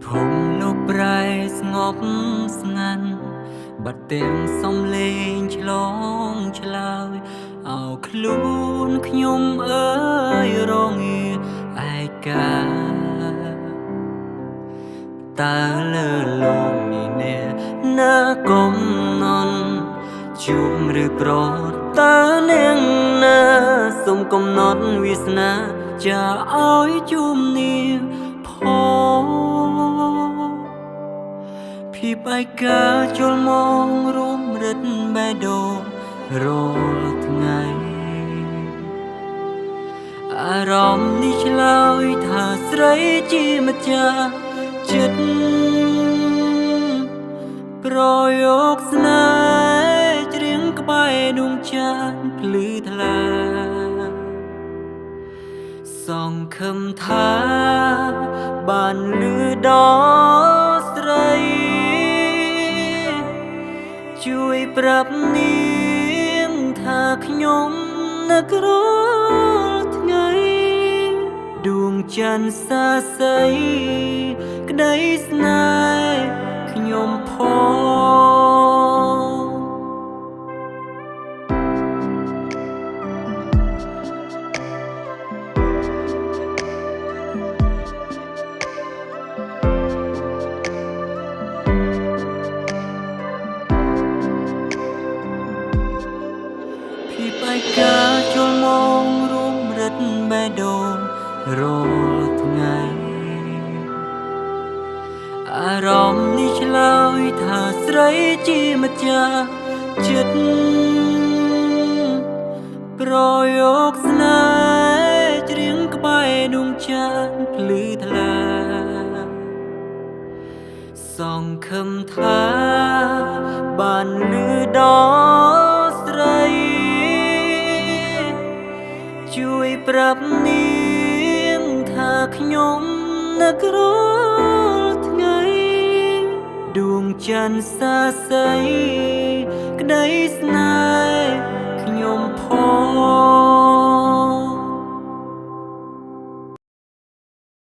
ភូមិលោកប្រែស្ងប់ស្ងាត់បាត់ទាំងសំឡេងឆ្លងឆ្លើយអោខ្លួនខ្ញុំអើយរងាឯកាតើលើលោកនេះណែណាកំណន់ជួបឬប្រត់តើនាងណាសុំកំណត់វាសនាចាឲ្យជួបនាងផងភាពឯកាជលមងរួមរិទ្ធបេះដូងរាល់ថ្ងៃអារម្មណ៍នេះឆ្លើយថាស្រីជាម្ចាស់ចិត្តប្រយោគស្នេហ៍ច្រៀងក្បែរដួងចានភ្លឺថ្លាសង្ឃឹមថាបានលឺដល់ស្រីជួយប្រាប់នាងថាខ្ញុំនឹករលថ្ងៃដួងច័ន្ទសាស័យក្តីស្នេហ៍ខ្ញុំផងភាពឯកាជលមងរួមរិទ្ធបេះដូងរាល់ថ្ងៃអារម្មណ៍នេះឆ្លើយថាស្រីជាម្ចាស់ចិត្តប្រយោគស្នេហ៍ច្រៀងក្បែរដួងចានភ្លឺថ្លាសង្ឃឹមថាបានលឺដល់ស្រីជួយប្រាប់នាងថាខ្ញុំនឹករលថ្ងៃដួងច័ន្ទសាស័យក្តីស្នេហ៍ខ្ញុំផង